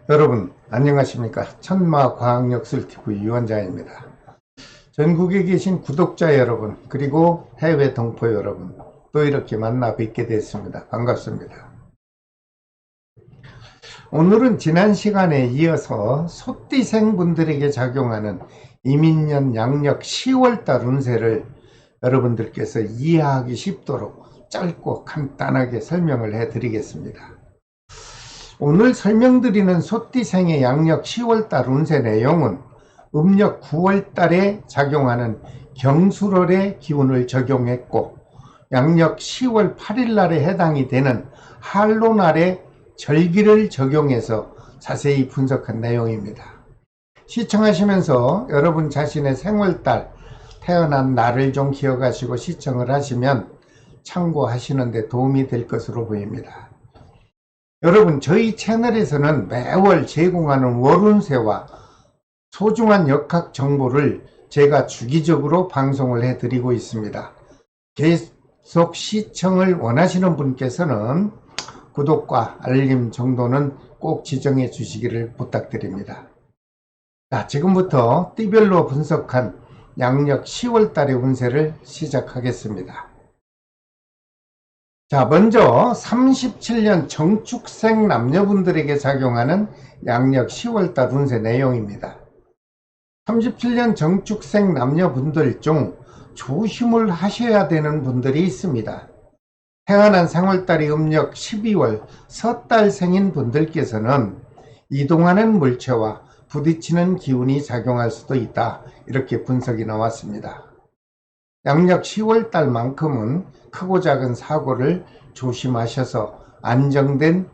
여러분 안녕하십니까. 천마과학역술TV 유원장입니다. 전국에 계신 구독자 여러분, 그리고 해외 동포 여러분, 또 이렇게 만나 뵙게 됐습니다. 반갑습니다. 오늘은 지난 시간에 이어서 소띠생 분들에게 작용하는 이민년 양력 10월달 운세를 여러분들께서 이해하기 쉽도록 짧고 간단하게 설명을 해 드리겠습니다. 오늘 설명드리는 소띠생의 양력 10월달 운세 내용은 음력 9월달에 작용하는 경술월의 기운을 적용했고, 양력 10월 8일날에 해당이 되는 한로날의 절기를 적용해서 자세히 분석한 내용입니다. 시청하시면서 여러분 자신의 생월달 태어난 날을 좀 기억하시고 시청을 하시면 참고하시는 데 도움이 될 것으로 보입니다. 여러분, 저희 채널에서는 매월 제공하는 월운세와 소중한 역학 정보를 제가 주기적으로 방송을 해드리고 있습니다. 계속 시청을 원하시는 분께서는 구독과 알림 정도는 꼭 지정해 주시기를 부탁드립니다. 자, 지금부터 띠별로 분석한 양력 10월달의 운세를 시작하겠습니다. 자, 먼저 37년 정축생 남녀분들에게 작용하는 양력 10월달 운세 내용입니다. 37년 정축생 남녀분들 중 조심을 하셔야 되는 분들이 있습니다. 태어난 생월달이 음력 12월 섣달 생인 분들께서는 이동하는 물체와 부딪히는 기운이 작용할 수도 있다, 이렇게 분석이 나왔습니다. 양력 10월달만큼은 크고 작은 사고를 조심하셔서 안정된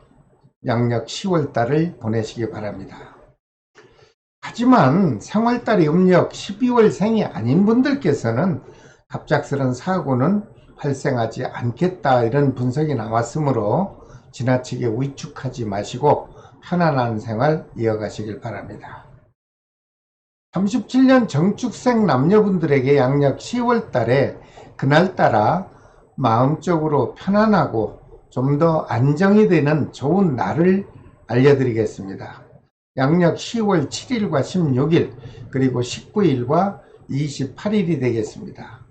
양력 10월달을 보내시기 바랍니다. 하지만 생월달이 음력 12월 생이 아닌 분들께서는 갑작스런 사고는 발생하지 않겠다, 이런 분석이 나왔으므로 지나치게 위축하지 마시고 편안한 생활 이어가시길 바랍니다. 37년 정축생 남녀분들에게 양력 10월달에 그날따라 마음적으로 편안하고 좀 더 안정이 되는 좋은 날을 알려드리겠습니다. 양력 10월 7일과 16일, 그리고 19일과 28일이 되겠습니다.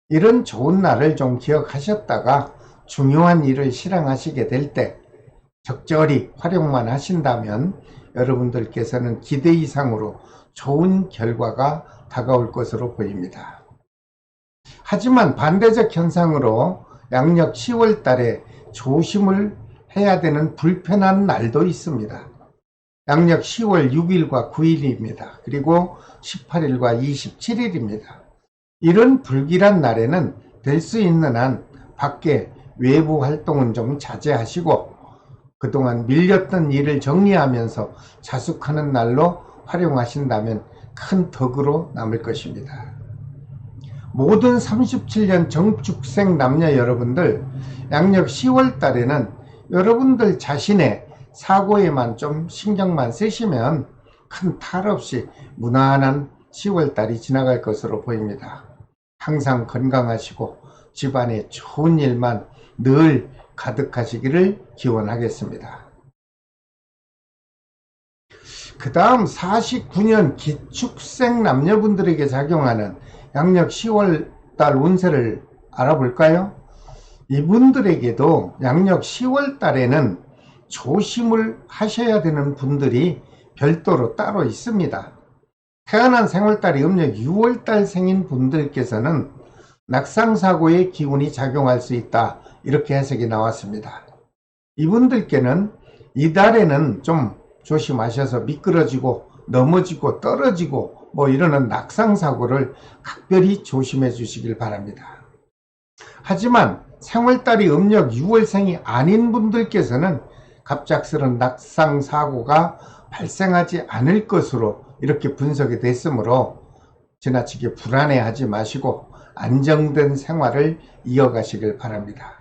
이런 좋은 날을 좀 기억하셨다가 중요한 일을 실행하시게 될 때 적절히 활용만 하신다면 여러분들께서는 기대 이상으로 좋은 결과가 다가올 것으로 보입니다. 하지만 반대적 현상으로 양력 10월 달에 조심을 해야 되는 불편한 날도 있습니다. 양력 10월 6일과 9일입니다. 그리고 18일과 27일입니다. 이런 불길한 날에는 될 수 있는 한 밖에 외부 활동은 좀 자제하시고 그동안 밀렸던 일을 정리하면서 자숙하는 날로 활용하신다면 큰 덕으로 남을 것입니다. 모든 37년 정축생 남녀 여러분들, 양력 10월 달에는 여러분들 자신의 사고에만 좀 신경만 쓰시면 큰 탈 없이 무난한 10월 달이 지나갈 것으로 보입니다. 항상 건강하시고 집안에 좋은 일만 늘 가득하시기를 기원하겠습니다. 그 다음 49년 기축생 남녀분들에게 작용하는 양력 10월 달 운세를 알아볼까요? 이분들에게도 양력 10월 달에는 조심을 하셔야 되는 분들이 별도로 따로 있습니다. 태어난 생월달이 음력 6월달 생인 분들께서는 낙상사고의 기운이 작용할 수 있다, 이렇게 해석이 나왔습니다. 이분들께는 이달에는 좀 조심하셔서 미끄러지고 넘어지고 떨어지고 이러는 낙상사고를 각별히 조심해 주시길 바랍니다. 하지만 생월달이 음력 6월생이 아닌 분들께서는 갑작스런 낙상사고가 발생하지 않을 것으로 이렇게 분석이 됐으므로 지나치게 불안해하지 마시고 안정된 생활을 이어가시길 바랍니다.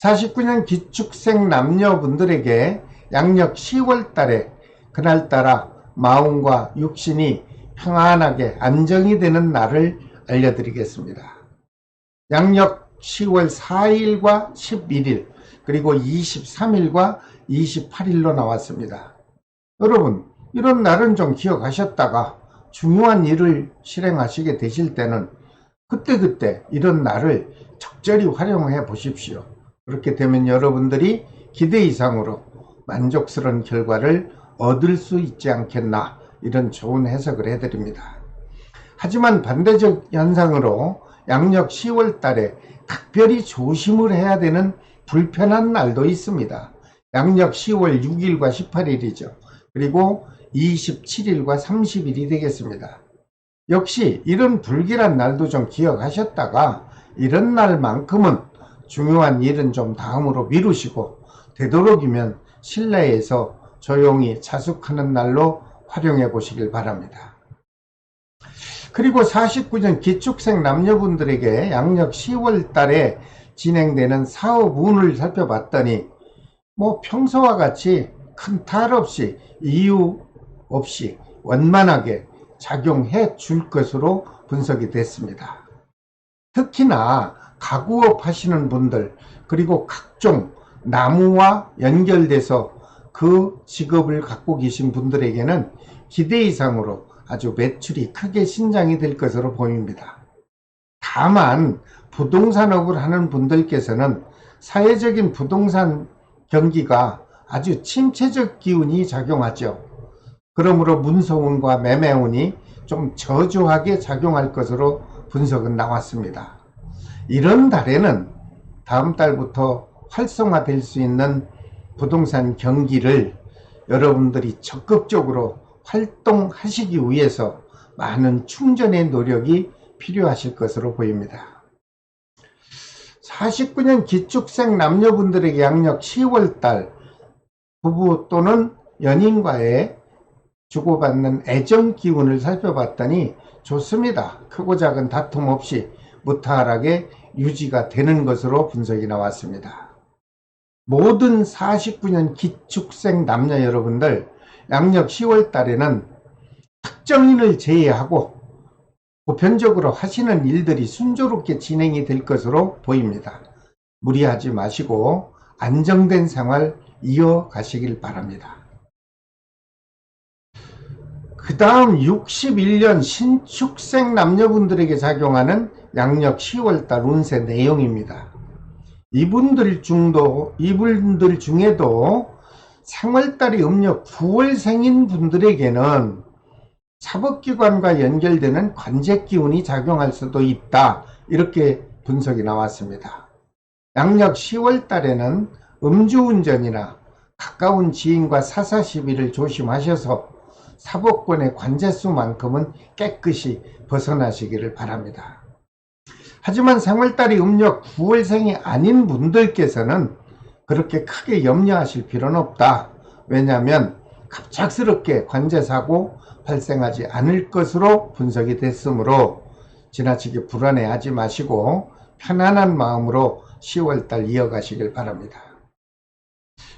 49년 기축생 남녀분들에게 양력 10월 달에 그날따라 마음과 육신이 평안하게 안정이 되는 날을 알려드리겠습니다. 양력 10월 4일과 11일, 그리고 23일과 28일로 나왔습니다. 여러분, 이런 날은 좀 기억하셨다가 중요한 일을 실행하시게 되실 때는 그때그때 이런 날을 적절히 활용해 보십시오. 그렇게 되면 여러분들이 기대 이상으로 만족스러운 결과를 얻을 수 있지 않겠나, 이런 좋은 해석을 해드립니다. 하지만 반대적 현상으로 양력 10월 달에 특별히 조심을 해야 되는 불편한 날도 있습니다. 양력 10월 6일과 18일이죠. 그리고 27일과 30일이 되겠습니다. 역시 이런 불길한 날도 좀 기억하셨다가 이런 날만큼은 중요한 일은 좀 다음으로 미루시고 되도록이면 실내에서 조용히 자숙하는 날로 활용해 보시길 바랍니다. 그리고 49년 기축생 남녀분들에게 양력 10월 달에 진행되는 사업 운을 살펴봤더니 평소와 같이 큰 탈 없이 이유 없이 원만하게 작용해 줄 것으로 분석이 됐습니다. 특히나 가구업 하시는 분들, 그리고 각종 나무와 연결돼서 그 직업을 갖고 계신 분들에게는 기대 이상으로 아주 매출이 크게 신장이 될 것으로 보입니다. 다만 부동산업을 하는 분들께서는 사회적인 부동산 경기가 아주 침체적 기운이 작용하죠. 그러므로 문서운과 매매운이 좀 저조하게 작용할 것으로 분석은 나왔습니다. 이런 달에는 다음 달부터 활성화될 수 있는 부동산 경기를 여러분들이 적극적으로 활동하시기 위해서 많은 충전의 노력이 필요하실 것으로 보입니다. 49년 기축생 남녀분들에게 양력 10월달 부부 또는 연인과의 주고받는 애정 기운을 살펴봤더니 좋습니다. 크고 작은 다툼 없이 무탈하게 유지가 되는 것으로 분석이 나왔습니다. 모든 49년 기축생 남녀 여러분들, 양력 10월 달에는 특정인을 제외하고 보편적으로 하시는 일들이 순조롭게 진행이 될 것으로 보입니다. 무리하지 마시고 안정된 생활 이어가시길 바랍니다. 그 다음 61년 신축생 남녀분들에게 작용하는 양력 10월달 운세 내용입니다. 이분들 중에도 생월달이 음력 9월생인 분들에게는 사법기관과 연결되는 관제기운이 작용할 수도 있다, 이렇게 분석이 나왔습니다. 양력 10월달에는 음주운전이나 가까운 지인과 사사시비를 조심하셔서 사법권의 관제수만큼은 깨끗이 벗어나시기를 바랍니다. 하지만 생월달이 음력 9월생이 아닌 분들께서는 그렇게 크게 염려하실 필요는 없다. 왜냐하면 갑작스럽게 관제사고 발생하지 않을 것으로 분석이 됐으므로 지나치게 불안해하지 마시고 편안한 마음으로 10월달 이어가시길 바랍니다.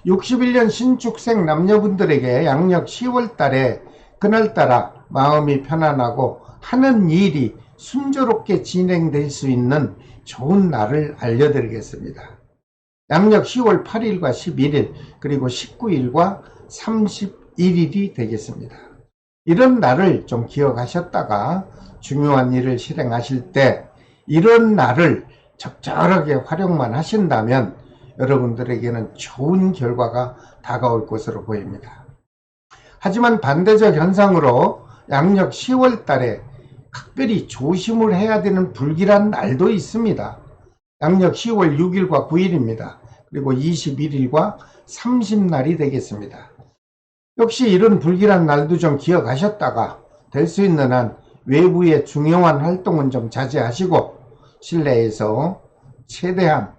61년 신축생 남녀분들에게 양력 10월달에 그날따라 마음이 편안하고 하는 일이 순조롭게 진행될 수 있는 좋은 날을 알려드리겠습니다. 양력 10월 8일과 11일 그리고 19일과 31일이 되겠습니다. 이런 날을 좀 기억하셨다가 중요한 일을 실행하실 때 이런 날을 적절하게 활용만 하신다면 여러분들에게는 좋은 결과가 다가올 것으로 보입니다. 하지만 반대적 현상으로 양력 10월 달에 특별히 조심을 해야 되는 불길한 날도 있습니다. 양력 10월 6일과 9일입니다. 그리고 21일과 30날이 되겠습니다. 역시 이런 불길한 날도 좀 기억하셨다가 될 수 있는 한 외부의 중요한 활동은 좀 자제하시고 실내에서 최대한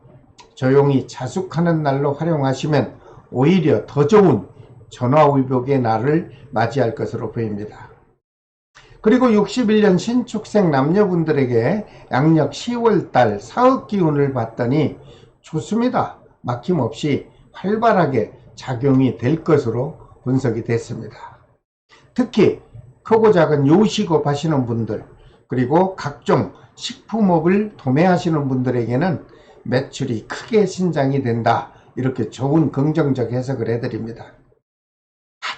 조용히 자숙하는 날로 활용하시면 오히려 더 좋은 전화위복의 날을 맞이할 것으로 보입니다. 그리고 61년 신축생 남녀분들에게 양력 10월달 사업기운을 봤더니 좋습니다. 막힘없이 활발하게 작용이 될 것으로 분석이 됐습니다. 특히 크고 작은 요식업 하시는 분들 그리고 각종 식품업을 도매하시는 분들에게는 매출이 크게 신장이 된다, 이렇게 좋은 긍정적 해석을 해드립니다.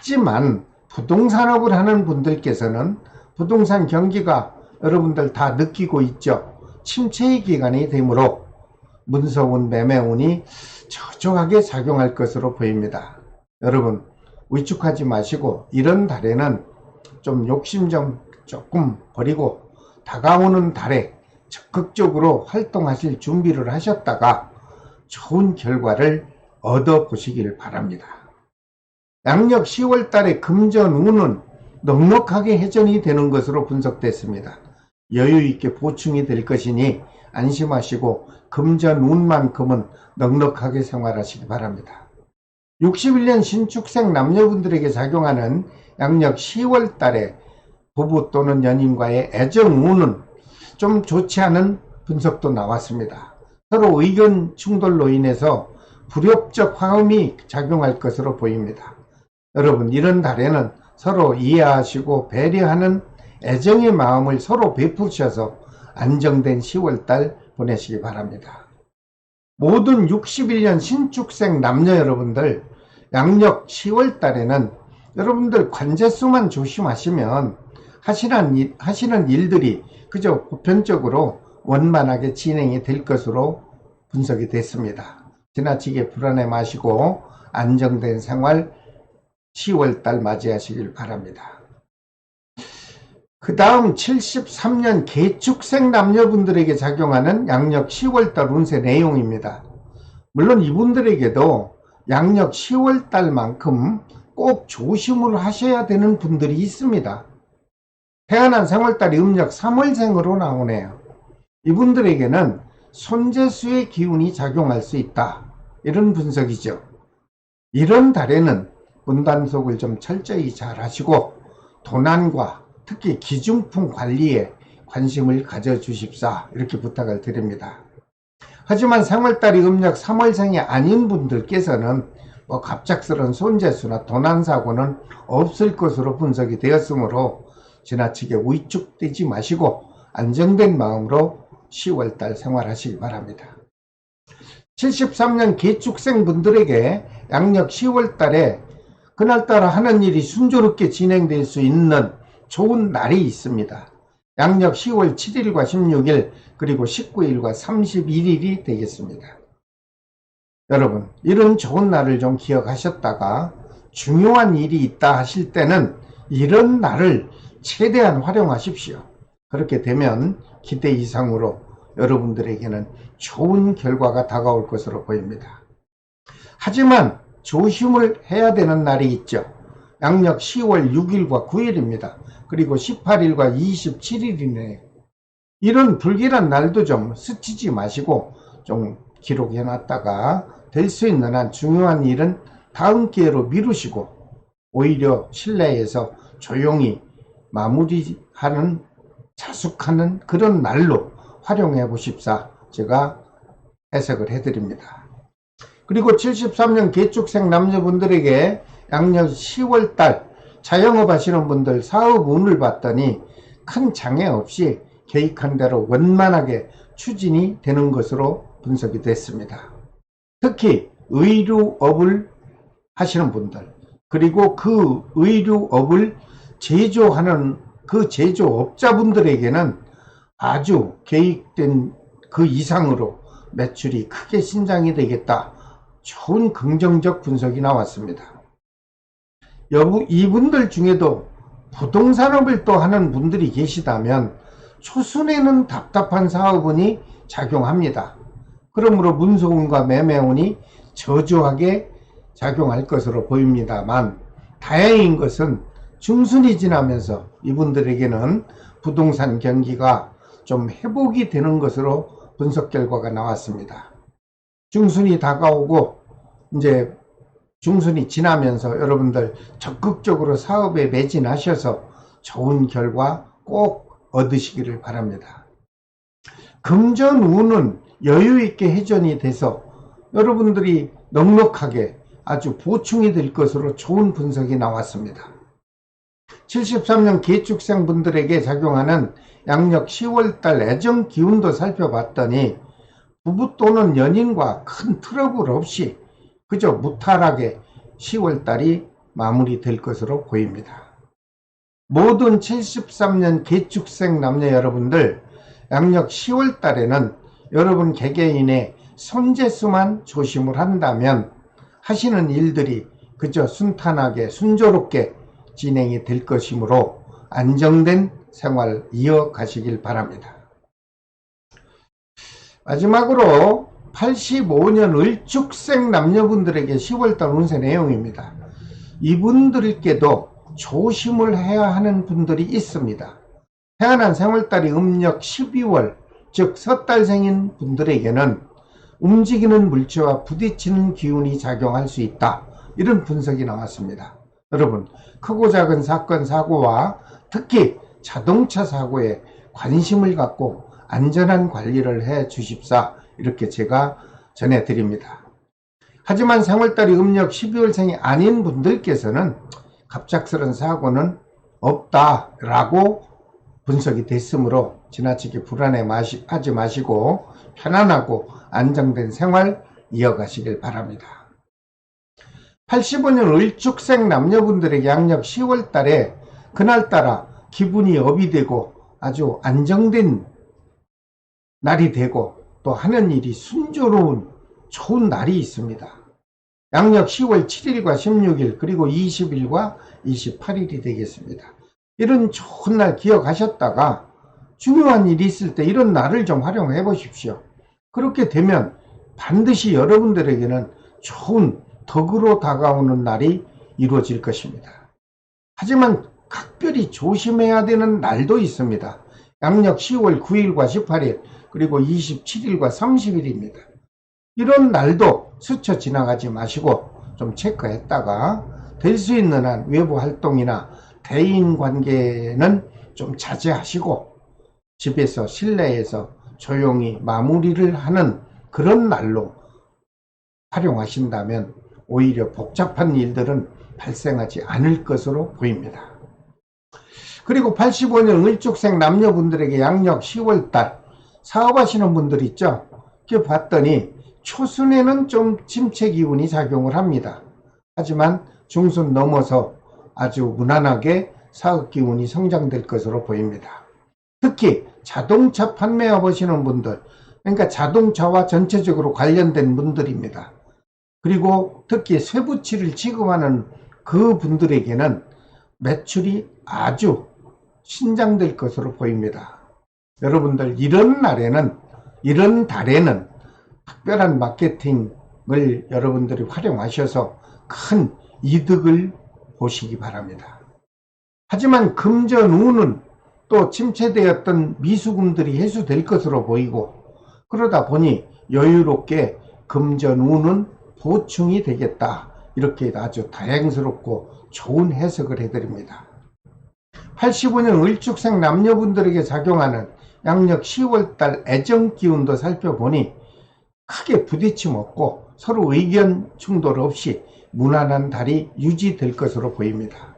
하지만 부동산업을 하는 분들께서는 부동산 경기가 여러분들 다 느끼고 있죠. 침체의 기간이 되므로 문서운, 매매운이 저조하게 작용할 것으로 보입니다. 여러분 위축하지 마시고 이런 달에는 좀 욕심 좀 조금 버리고 다가오는 달에 적극적으로 활동하실 준비를 하셨다가 좋은 결과를 얻어보시길 바랍니다. 양력 10월 달에 금전운은 넉넉하게 회전이 되는 것으로 분석됐습니다. 여유있게 보충이 될 것이니 안심하시고 금전운만큼은 넉넉하게 생활하시기 바랍니다. 61년 신축생 남녀분들에게 작용하는 양력 10월 달에 부부 또는 연인과의 애정운은 좀 좋지 않은 분석도 나왔습니다. 서로 의견 충돌로 인해서 불협적 화음이 작용할 것으로 보입니다. 여러분 이런 달에는 서로 이해하시고 배려하는 애정의 마음을 서로 베푸셔서 안정된 10월달 보내시기 바랍니다. 모든 61년 신축생 남녀 여러분들 양력 10월달에는 여러분들 관제수만 조심하시면 하시는 일들이 그저 보편적으로 원만하게 진행이 될 것으로 분석이 됐습니다. 지나치게 불안해 마시고 안정된 생활 10월달 맞이하시길 바랍니다. 그 다음 73년 개축생 남녀분들에게 작용하는 양력 10월달 운세 내용입니다. 물론 이분들에게도 양력 10월달만큼 꼭 조심을 하셔야 되는 분들이 있습니다. 태어난 생월달이 음력 3월생으로 나오네요. 이분들에게는 손재수의 기운이 작용할 수 있다. 이런 분석이죠. 이런 달에는 문단속을 좀 철저히 잘 하시고 도난과 특히 기중품 관리에 관심을 가져주십사 이렇게 부탁을 드립니다. 하지만 생월달이 음력 3월생이 아닌 분들께서는 갑작스러운 손재수나 도난사고는 없을 것으로 분석이 되었으므로 지나치게 위축되지 마시고 안정된 마음으로 10월달 생활하시기 바랍니다. 73년 개축생 분들에게 양력 10월달에 그날따라 하는 일이 순조롭게 진행될 수 있는 좋은 날이 있습니다. 양력 10월 7일과 16일 그리고 19일과 31일이 되겠습니다. 여러분 이런 좋은 날을 좀 기억하셨다가 중요한 일이 있다 하실 때는 이런 날을 최대한 활용하십시오. 그렇게 되면 기대 이상으로 여러분들에게는 좋은 결과가 다가올 것으로 보입니다. 하지만 조심을 해야 되는 날이 있죠. 양력 10월 6일과 9일입니다. 그리고 18일과 27일이네요. 이런 불길한 날도 좀 스치지 마시고 좀 기록해 놨다가 될 수 있는 한 중요한 일은 다음 기회로 미루시고 오히려 실내에서 조용히 마무리하는 자숙하는 그런 날로 활용해 보십사 제가 해석을 해드립니다. 그리고 73년 개축생 남녀분들에게 양력 10월달 자영업 하시는 분들 사업 운을 봤더니 큰 장애 없이 계획한 대로 원만하게 추진이 되는 것으로 분석이 됐습니다. 특히 의류업을 하시는 분들 그리고 그 의류업을 제조하는 그 제조업자분들에게는 아주 계획된 그 이상으로 매출이 크게 신장이 되겠다. 좋은 긍정적 분석이 나왔습니다. 이분들 중에도 부동산업을 또 하는 분들이 계시다면 초순에는 답답한 사업운이 작용합니다. 그러므로 문서운과 매매운이 저조하게 작용할 것으로 보입니다만 다행인 것은 중순이 지나면서 이분들에게는 부동산 경기가 좀 회복이 되는 것으로 분석 결과가 나왔습니다. 중순이 다가오고 이제 중순이 지나면서 여러분들 적극적으로 사업에 매진하셔서 좋은 결과 꼭 얻으시기를 바랍니다. 금전운은 여유있게 회전이 돼서 여러분들이 넉넉하게 아주 보충이 될 것으로 좋은 분석이 나왔습니다. 73년 개축생 분들에게 작용하는 양력 10월달 애정 기운도 살펴봤더니 부부 또는 연인과 큰 트러블 없이 그저 무탈하게 10월달이 마무리될 것으로 보입니다. 모든 73년 개축생 남녀 여러분들, 양력 10월 달에는 여러분 개개인의 손재수만 조심을 한다면 하시는 일들이 그저 순탄하게 순조롭게 진행이 될 것이므로 안정된 생활 이어가시길 바랍니다. 마지막으로 85년 을축생 남녀분들에게 10월달 운세 내용입니다. 이분들께도 조심을 해야 하는 분들이 있습니다. 태어난 생월달이 음력 12월, 즉 섣달생인 분들에게는 움직이는 물체와 부딪히는 기운이 작용할 수 있다. 이런 분석이 나왔습니다. 여러분, 크고 작은 사건, 사고와 특히 자동차 사고에 관심을 갖고 안전한 관리를 해 주십사, 이렇게 제가 전해드립니다. 하지만 생월달이 음력 12월생이 아닌 분들께서는 갑작스런 사고는 없다라고 분석이 됐으므로 지나치게 불안해하지 마시고 편안하고 안정된 생활 이어가시길 바랍니다. 85년 을축생 남녀분들에게 양력 10월달에 그날따라 기분이 업이 되고 아주 안정된 날이 되고 또 하는 일이 순조로운 좋은 날이 있습니다. 양력 10월 7일과 16일 그리고 20일과 28일이 되겠습니다. 이런 좋은 날 기억하셨다가 중요한 일이 있을 때 이런 날을 좀 활용해 보십시오. 그렇게 되면 반드시 여러분들에게는 좋은 덕으로 다가오는 날이 이루어질 것입니다. 하지만 각별히 조심해야 되는 날도 있습니다. 양력 10월 9일과 18일 그리고 27일과 30일입니다. 이런 날도 스쳐 지나가지 마시고 좀 체크했다가 될 수 있는 한 외부 활동이나 대인관계는 좀 자제하시고 집에서 실내에서 조용히 마무리를 하는 그런 날로 활용하신다면 오히려 복잡한 일들은 발생하지 않을 것으로 보입니다. 그리고 85년 을축생 남녀분들에게 양력 10월달 사업하시는 분들 있죠? 이렇게 봤더니 초순에는 좀 침체 기운이 작용을 합니다. 하지만 중순 넘어서 아주 무난하게 사업 기운이 성장될 것으로 보입니다. 특히 자동차 판매하시는 분들, 그러니까 자동차와 전체적으로 관련된 분들입니다. 그리고 특히 쇠붙이를 취급하는 그 분들에게는 매출이 아주 신장될 것으로 보입니다. 여러분들 이런 날에는, 이런 달에는 특별한 마케팅을 여러분들이 활용하셔서 큰 이득을 보시기 바랍니다. 하지만 금전운은 또 침체되었던 미수금들이 해소될 것으로 보이고 그러다 보니 여유롭게 금전운은 보충이 되겠다, 이렇게 아주 다행스럽고 좋은 해석을 해드립니다. 85년 을축생 남녀분들에게 작용하는 양력 10월달 애정기운도 살펴보니 크게 부딪힘 없고 서로 의견 충돌 없이 무난한 달이 유지될 것으로 보입니다.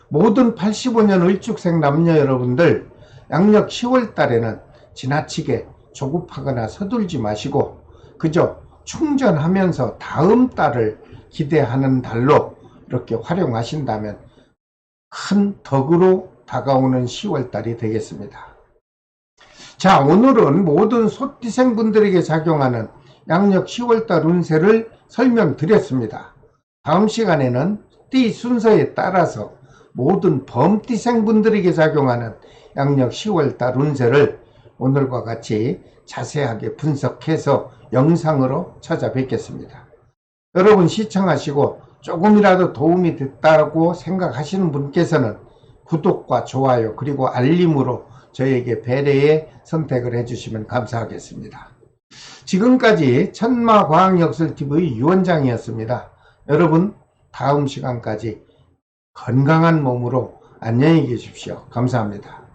모든 85년 을축생 남녀 여러분들, 양력 10월달에는 지나치게 조급하거나 서둘지 마시고 그저 충전하면서 다음 달을 기대하는 달로 이렇게 활용하신다면 큰 덕으로 다가오는 10월달이 되겠습니다. 자, 오늘은 모든 소띠생 분들에게 작용하는 양력 10월달 운세를 설명드렸습니다. 다음 시간에는 띠 순서에 따라서 모든 범띠생 분들에게 작용하는 양력 10월달 운세를 오늘과 같이 자세하게 분석해서 영상으로 찾아뵙겠습니다. 여러분 시청하시고 조금이라도 도움이 됐다고 생각하시는 분께서는 구독과 좋아요 그리고 알림으로 저에게 배려의 선택을 해주시면 감사하겠습니다. 지금까지 천마과학역설TV 유원장이었습니다. 여러분 다음 시간까지 건강한 몸으로 안녕히 계십시오. 감사합니다.